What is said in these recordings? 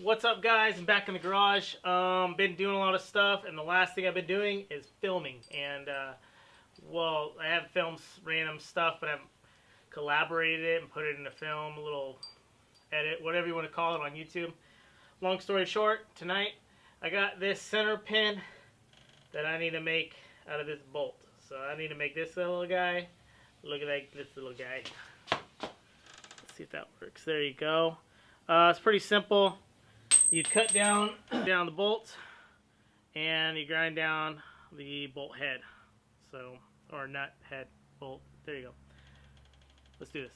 What's up, guys? I'm back in the garage. Been doing a lot of stuff, and the last thing I've been doing is filming. And well, I have filmed random stuff, but I've collaborated it and put it in a film, a little edit, whatever you want to call it, on YouTube. Long story short, tonight I got this center pin that I need to make out of this bolt. So I need to make this little guy look like this little guy. Let's see if that works. There you go. It's pretty simple. You cut down the bolts and you grind down the bolt head. So, or nut, head, bolt. There you go. Let's do this.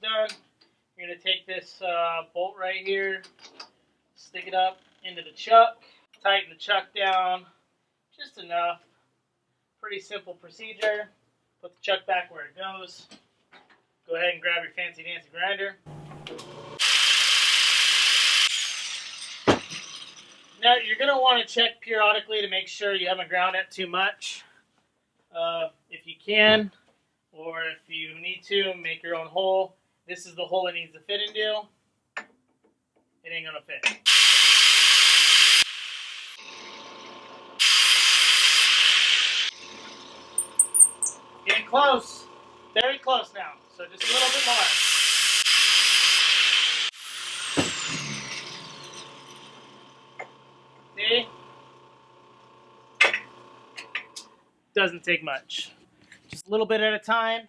Done. You're going to take this bolt right here, stick it up into the chuck, tighten the chuck down just enough. Pretty simple procedure. Put the chuck back where it goes. Go ahead and grab your fancy dancy grinder. Now, you're going to want to check periodically to make sure you haven't ground it too much. If you can, or if you need to, make your own hole. This is the hole it needs to fit into. It ain't going to fit. Getting close. Very close now. So just a little bit more. See? Doesn't take much. Just a little bit at a time.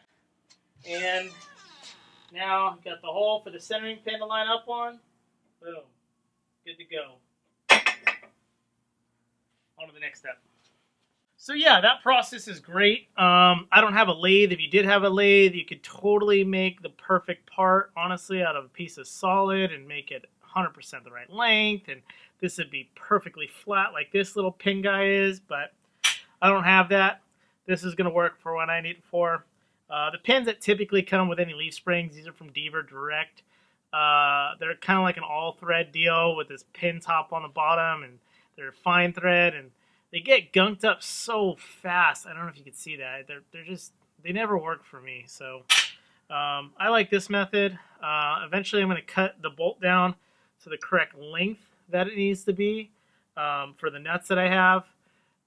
And now I've got the hole for the centering pin to line up on. Boom. Good to go. On to the next step. So yeah, that process is great. I don't have a lathe. If you did have a lathe, you could totally make the perfect part, honestly, out of a piece of solid and make it 100% the right length. And this would be perfectly flat like this little pin guy is, but I don't have that. This is going to work for what I need it for. The pins that typically come with any leaf springs, these are from Deaver direct. They're kind of like an all-thread deal with this pin top on the bottom, and they're fine thread, and they get gunked up so fast. I don't know if you can see that. They never work for me. So I like this method. Eventually I'm going to cut the bolt down to the correct length that it needs to be for the nuts that I have.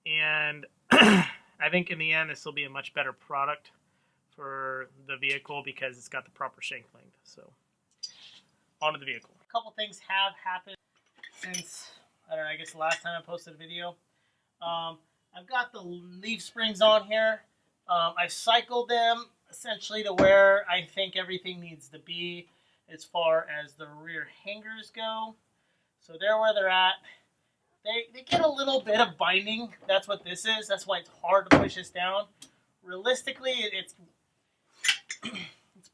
And I think in the end this will be a much better product for the vehicle because it's got the proper shank length. So onto the vehicle. A couple things have happened since, I don't know, I guess the last time I posted a video. I've got the leaf springs on here. I've cycled them essentially to where I think everything needs to be as far as the rear hangers go. So they're where they're at. They get a little bit of binding. That's what this is. That's why it's hard to push this down. Realistically, it's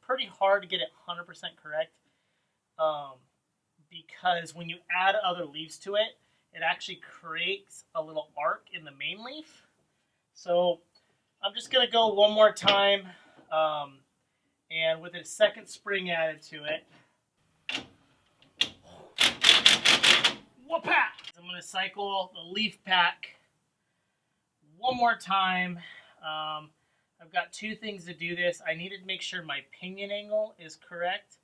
pretty hard to get it 100% correct because when you add other leaves to it, it actually creates a little arc in the main leaf. So I'm just going to go one more time and with a second spring added to it. Whoop-pat! I'm going to cycle the leaf pack one more time. I've got two things to do this. I needed to make sure my pinion angle is correct.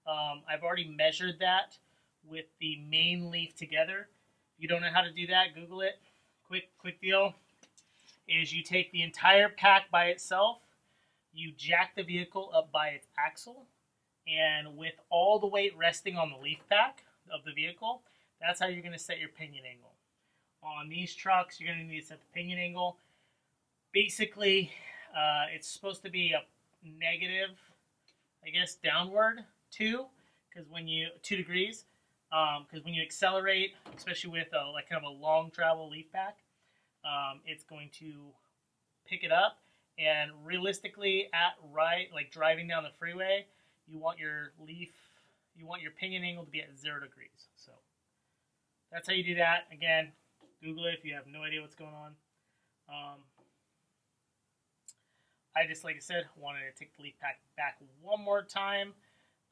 I've already measured that with the main leaf together. If you don't know how to do that, Google it. Quick deal is you take the entire pack by itself, you jack the vehicle up by its axle, and with all the weight resting on the leaf pack of the vehicle, that's how you're going to set your pinion angle. On these trucks, you're going to need to set the pinion angle. Basically, it's supposed to be a negative, I guess, downward 2, because when you 2 degrees. Because when you accelerate, especially with like kind of a long travel leaf pack, it's going to pick it up. And realistically, like driving down the freeway, you want your pinion angle to be at 0 degrees. So that's how you do that. Again, Google it if you have no idea what's going on. I just, like I said, wanted to take the leaf pack back one more time.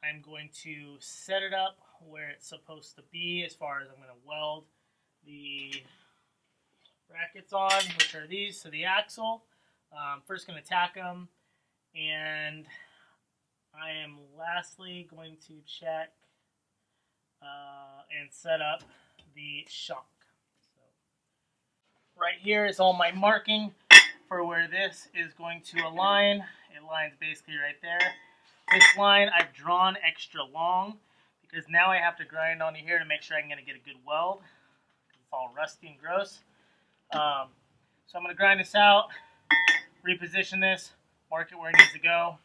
I'm going to set it up where it's supposed to be as far as I'm going to weld the brackets on, which are these to the axle. First going to tack them, and I am lastly going to check and set up the shock. So right here is all my marking for where this is going to align. It lines basically right there. This line I've drawn extra long because now I have to grind onto here to make sure I'm going to get a good weld. It's all rusty and gross. So I'm going to grind this out, reposition this, mark it where it needs to go.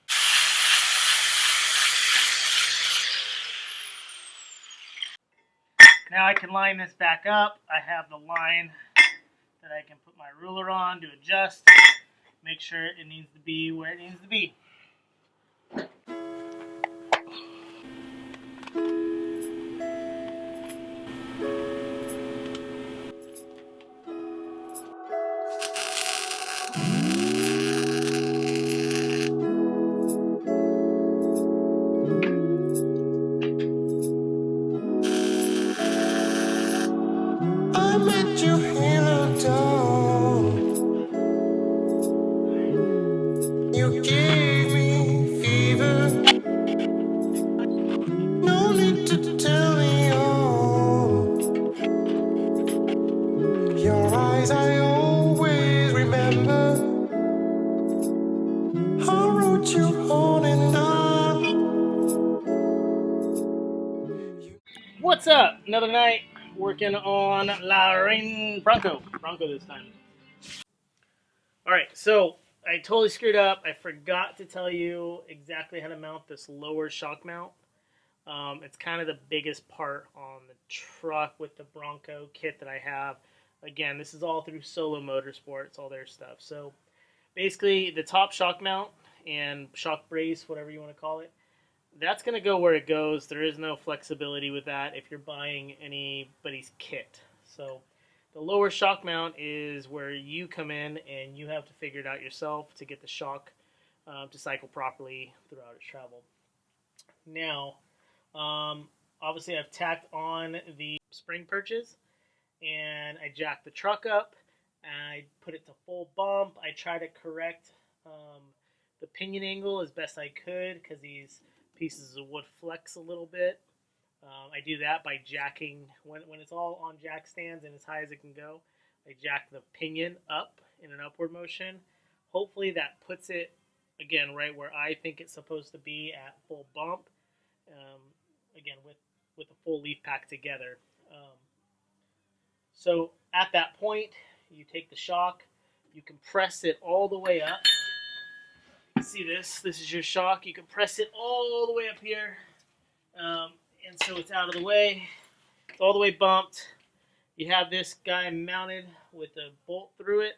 Now I can line this back up. I have the line that I can put my ruler on to adjust, make sure it needs to be where it needs to be. What's up? Another night working on Bronco this time. Alright, so I totally screwed up. I forgot to tell you exactly how to mount this lower shock mount. It's kind of the biggest part on the truck with the Bronco kit that I have. Again, this is all through Solo Motorsports, all their stuff. So basically the top shock mount and shock brace, whatever you want to call it, that's going to go where it goes. There is no flexibility with that if you're buying anybody's kit. So the lower shock mount is where you come in and you have to figure it out yourself to get the shock to cycle properly throughout its travel. Now, obviously I've tacked on the spring perches and I jacked the truck up. I put it to full bump. I try to correct the pinion angle as best I could because these pieces of wood flex a little bit. I do that by jacking, when it's all on jack stands and as high as it can go, I jack the pinion up in an upward motion. Hopefully that puts it, again, right where I think it's supposed to be at full bump. Again, with the full leaf pack together. So at that point, you take the shock, you compress it all the way up. See this is your shock. You can press it all the way up here, and so it's out of the way. It's all the way bumped. You have this guy mounted with a bolt through it,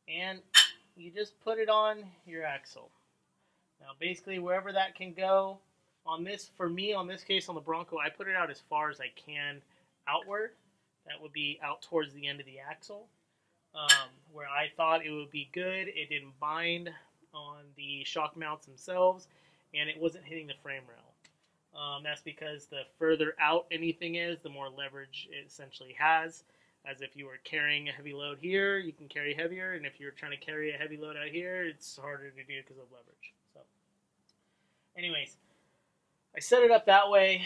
and you just put it on your axle. Now basically wherever that can go, on this, for me, on this case on the Bronco, I put it out as far as I can outward. That would be out towards the end of the axle, where I thought it would be good. It didn't bind on the shock mounts themselves, and it wasn't hitting the frame rail. That's because the further out anything is, the more leverage it essentially has. As if you were carrying a heavy load here, you can carry heavier, and if you're trying to carry a heavy load out here, it's harder to do because of leverage. So, anyways, I set it up that way.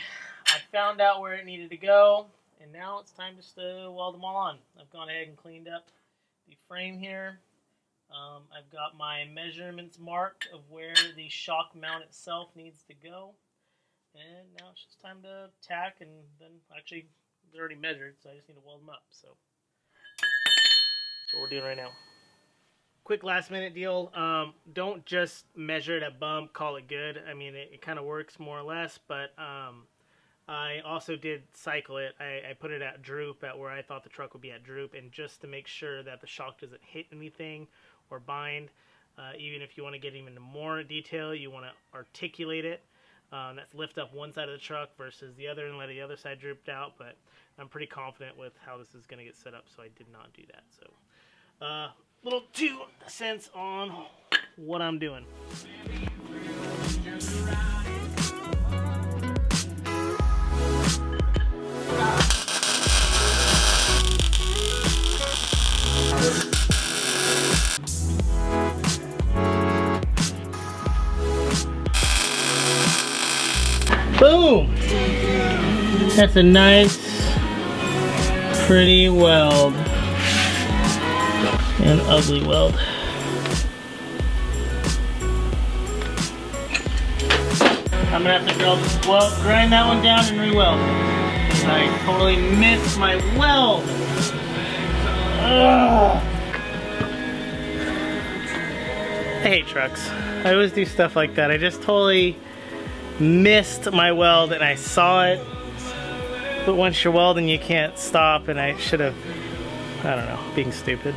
I found out where it needed to go, and now it's time just to weld them all on. I've gone ahead and cleaned up the frame here. I've got my measurements marked of where the shock mount itself needs to go. And now it's just time to tack, and then actually they're already measured, so I just need to weld them up. So that's what we're doing right now. Quick last minute deal. Don't just measure it at bump, call it good. I mean, it kind of works more or less, but I also did cycle it. I put it at droop, at where I thought the truck would be at droop, and just to make sure that the shock doesn't hit anything or bind. Even if you want to get even more detail, you want to articulate it. That's lift up one side of the truck versus the other and let the other side droop out, but I'm pretty confident with how this is going to get set up, so I did not do that. So, little 2 cents on what I'm doing. Boom! That's a nice, pretty weld. An ugly weld. I'm gonna have to grind that one down and re-weld. I totally missed my weld. Ugh. I hate trucks. I always do stuff like that. I just totally missed my weld and I saw it. But once you're welding, you can't stop, and I should have, I don't know, being stupid.